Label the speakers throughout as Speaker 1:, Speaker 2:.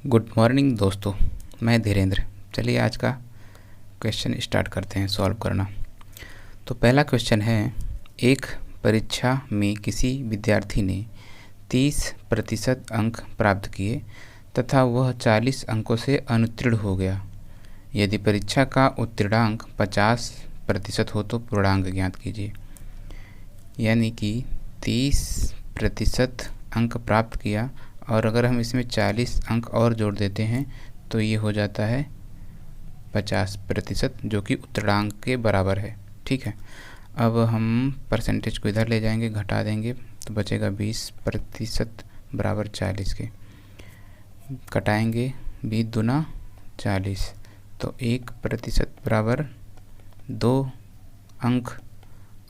Speaker 1: Good morning दोस्तों, मैं धीरेन्द्र। चलिए आज का क्वेश्चन स्टार्ट करते हैं सॉल्व करना। तो पहला क्वेश्चन है, एक परीक्षा में किसी विद्यार्थी ने 30% अंक प्राप्त किए तथा वह 40 अंकों से अनुत्तीर्ण हो गया। यदि परीक्षा का उत्तीर्णांक 50% हो तो पूर्णांक ज्ञात कीजिए। यानी कि 30% अंक प्राप्त किया और अगर हम इसमें 40 अंक और जोड़ देते हैं तो ये हो जाता है 50%, जो कि उत्तीर्णांक के बराबर है। ठीक है, अब हम परसेंटेज को इधर ले जाएंगे, घटा देंगे तो बचेगा 20% बराबर 40 के। कटाएंगे 20 दूना 40, तो 1% बराबर 2 अंक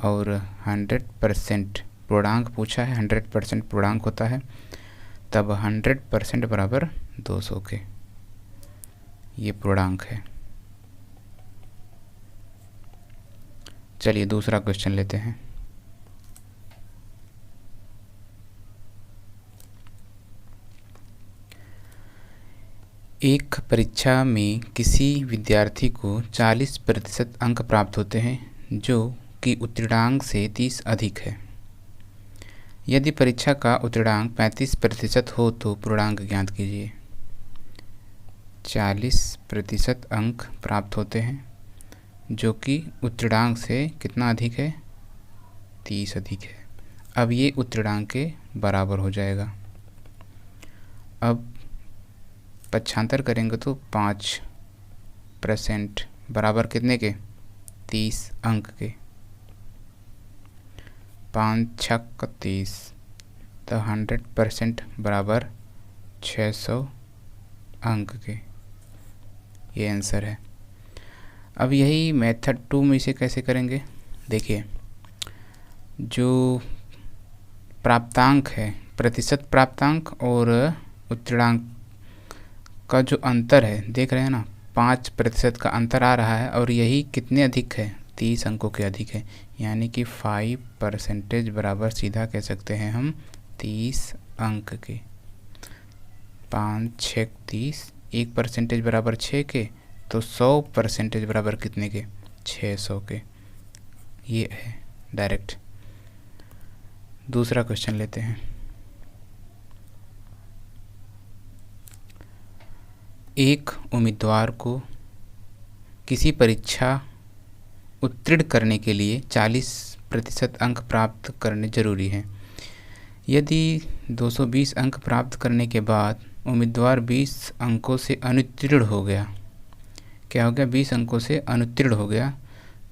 Speaker 1: और 100% पूर्णांक पूछा है, 100% पूर्णांक होता है, तब 100% बराबर 200 के। ये पूर्णांक है। चलिए दूसरा क्वेश्चन लेते हैं। एक परीक्षा में किसी विद्यार्थी को 40% अंक प्राप्त होते हैं जो कि उत्तीर्णांक से 30 अधिक है। यदि परीक्षा का उत्तीर्णांक 35% हो तो पूर्णांक ज्ञात कीजिए। 40% अंक प्राप्त होते हैं जो कि उत्तीर्णांक से कितना अधिक है, 30 अधिक है। अब ये उत्तीर्णांक के बराबर हो जाएगा। अब पक्षांतर करेंगे तो 5% बराबर कितने के, 30 अंक के। 5 छक्का 30, तो 100% बराबर 600 अंक के। ये आंसर है। अब यही मेथड 2 में इसे कैसे करेंगे, देखिए जो प्राप्तांक है, प्रतिशत प्राप्तांक और उत्तीर्णांक का जो अंतर है, देख रहे हैं ना, 5% का अंतर आ रहा है और यही कितने अधिक है, 30 अंकों के अधिक है। यानी कि 5% बराबर सीधा कह सकते हैं हम 30 अंक के। 5 छः 30, 1% बराबर 6 के, तो 100% बराबर कितने के, 600 के। ये है डायरेक्ट। दूसरा क्वेश्चन लेते हैं। एक उम्मीदवार को किसी परीक्षा उत्तीर्ण करने के लिए 40% अंक प्राप्त करने जरूरी हैं। यदि 220 अंक प्राप्त करने के बाद उम्मीदवार 20 अंकों से अनुत्तीर्ण हो गया, क्या हो गया, 20 अंकों से अनुत्तीर्ण हो गया,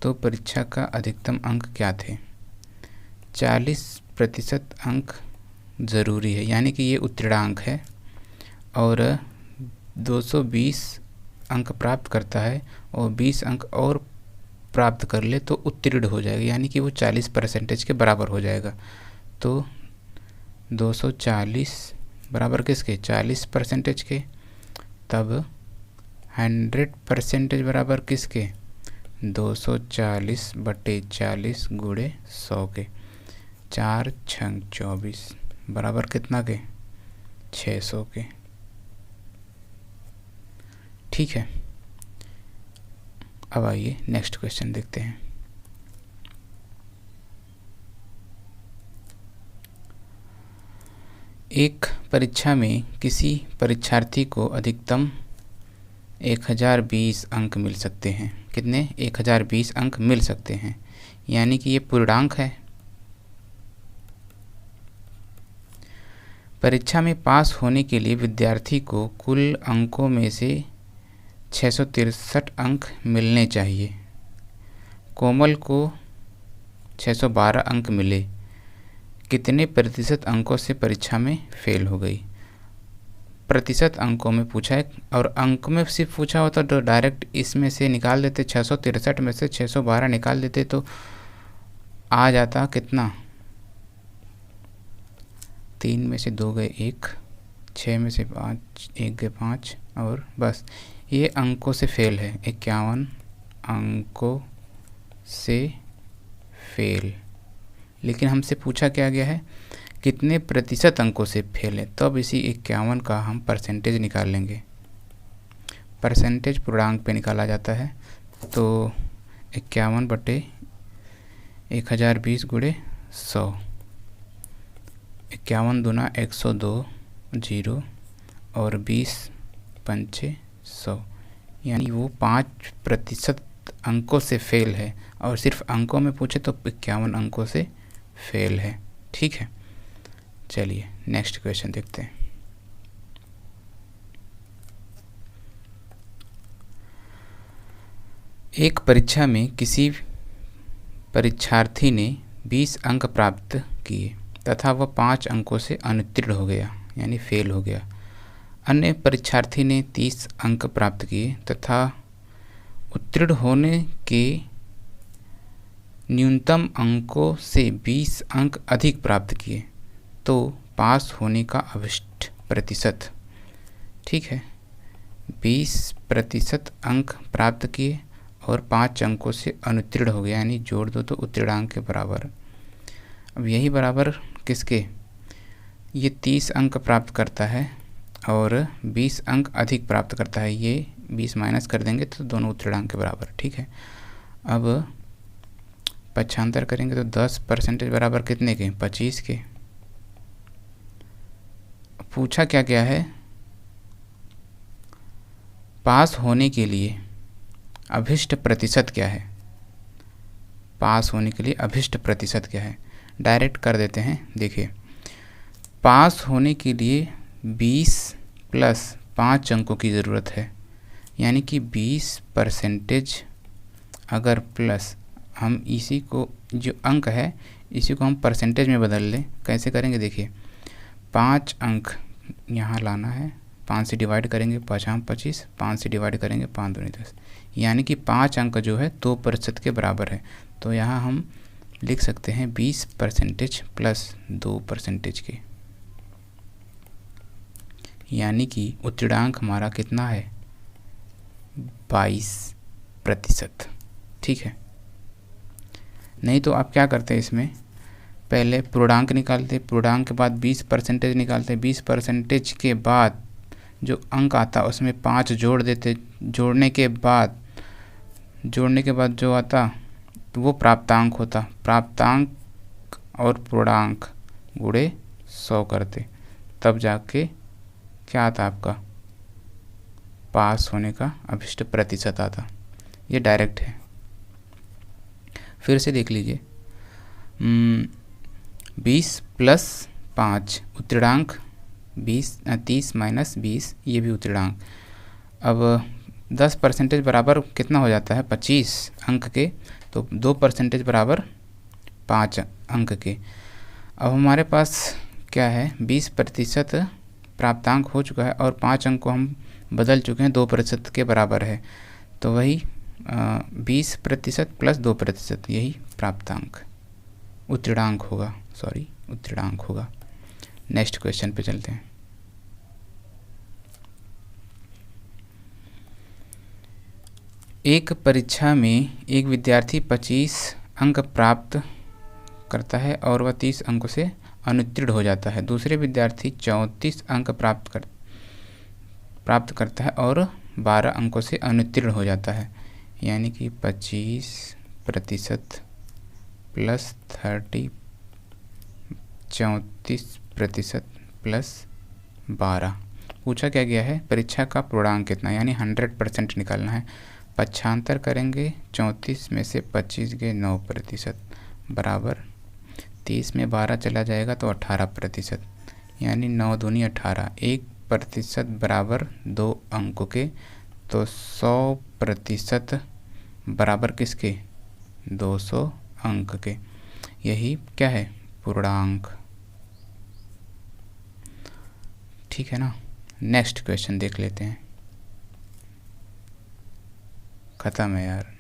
Speaker 1: तो परीक्षा का अधिकतम अंक क्या थे। 40% अंक ज़रूरी है, यानी कि ये उत्तीर्णांक है, और 220 अंक प्राप्त करता है और 20 अंक और प्राप्त कर ले तो उत्तीर्ण हो जाएगा, यानी कि वो 40% के बराबर हो जाएगा। तो 240 बराबर किसके, 40% के, तब 100% बराबर किसके, 240/40 गुणे 100 के। 4 छंग 24 बराबर कितना के, 600 के। ठीक है, अब आइए नेक्स्ट क्वेश्चन देखते हैं। एक परीक्षा में किसी परीक्षार्थी को अधिकतम 1020 अंक मिल सकते हैं। कितने, 1020 अंक मिल सकते हैं, यानी कि ये पूर्णांक है। परीक्षा में पास होने के लिए विद्यार्थी को कुल अंकों में से 663 अंक मिलने चाहिए। कोमल को 612 अंक मिले, कितने प्रतिशत अंकों से परीक्षा में फेल हो गई। प्रतिशत अंकों में पूछा है, और अंक में सिर्फ पूछा होता तो डायरेक्ट इसमें से निकाल देते, 663 में से 612 निकाल देते तो आ जाता कितना, 3 में से 2 गए 1, 6 में से 5 1 गए 5, और बस ये अंकों से फेल है, 51 अंकों से फेल। लेकिन हमसे पूछा क्या गया है कितने प्रतिशत अंकों से फेल है, तब इसी 51 का हम परसेंटेज निकाल लेंगे। परसेंटेज पूर्णांक पे निकाला जाता है, तो 51/1020 गुणे 100, 51 दूना 102 0 और 20 पंचे 100, यानी वो 5% अंकों से फेल है। और सिर्फ अंकों में पूछे तो 51 अंकों से फेल है। ठीक है, चलिए नेक्स्ट क्वेश्चन देखते हैं। एक परीक्षा में किसी परीक्षार्थी ने 20 अंक प्राप्त किए तथा वह 5 अंकों से अनुत्तीर्ण हो गया, यानी फेल हो गया। अन्य परीक्षार्थी ने 30 अंक प्राप्त किए तथा उत्तीर्ण होने के न्यूनतम अंकों से 20 अंक अधिक प्राप्त किए, तो पास होने का अभिष्ट प्रतिशत। ठीक है, 20% अंक प्राप्त किए और 5 अंकों से अनुत्तीर्ण हो गया, यानी जोड़ दो तो उत्तीर्णांक के बराबर। अब यही बराबर किसके, ये 30 अंक प्राप्त करता है और 20 अंक अधिक प्राप्त करता है, ये 20 माइनस कर देंगे तो दोनों उत्तीर्णांक के बराबर। ठीक है, अब पक्षांतर करेंगे तो 10% बराबर कितने के, 25 के। पूछा क्या क्या है, पास होने के लिए अभिष्ट प्रतिशत क्या है, पास होने के लिए अभिष्ट प्रतिशत क्या है। डायरेक्ट कर देते हैं। देखिए, पास होने के लिए 20 + 5 अंकों की ज़रूरत है, यानी कि 20% अगर प्लस हम इसी को जो अंक है इसी को हम परसेंटेज में बदल लें। कैसे करेंगे, देखिए 5 अंक यहाँ लाना है, 5 से डिवाइड करेंगे 5 25, 5 से डिवाइड करेंगे 5 दूनी 10, यानी कि 5 अंक जो है 2% के बराबर है। तो यहाँ हम लिख सकते हैं 20% + 2% के, यानी कि उत्तीर्णांक हमारा कितना है, 22%। ठीक है, नहीं तो आप क्या करते हैं, इसमें पहले पूर्णांक निकालते, पूर्णांक के बाद 20% निकालते, 20% के बाद जो अंक आता उसमें 5 जोड़ देते, जोड़ने के बाद जो आता तो वो प्राप्तांक होता, प्राप्तांक और पूर्णांक गुणे 100 करते, तब जाके क्या आता आपका, पास होने का अभिष्ट प्रतिशत आता। ये डायरेक्ट है। फिर से देख लीजिए, 20 + 5 उत्तीर्णांक 30 - 20, ये भी उत्तीर्णांक। अब 10% बराबर कितना हो जाता है, 25 अंक के, तो 2% बराबर 5 अंक के। अब हमारे पास क्या है, 20% प्राप्तांक हो चुका है और 5 अंक को हम बदल चुके हैं, 2% के बराबर है, तो वही 20% + 2%, यही प्राप्तांक उत्तीर्णांक होगा, उत्तीर्णांक होगा। नेक्स्ट क्वेश्चन पे चलते हैं। एक परीक्षा में एक विद्यार्थी 25 अंक प्राप्त करता है और वह 30 अंकों से अनुत्तीर्ण हो जाता है। दूसरे विद्यार्थी 34 अंक प्राप्त करता है और 12 अंकों से अनुत्तीर्ण हो जाता है, यानी कि 25% + 30, 34% + 12। पूछा क्या गया है, परीक्षा का पूर्णांक कितना, यानी 100% निकालना है। पक्षांतर करेंगे, 34 में से 25 गए 9% बराबर 30 में 12 चला जाएगा तो 18%, यानी 9 दूनी 18, 1% बराबर 2 अंकों के, तो 100% बराबर किसके, 200 अंक के। यही क्या है, पूर्णांक। ठीक है ना। नेक्स्ट क्वेश्चन देख लेते हैं। ख़त्म है यार।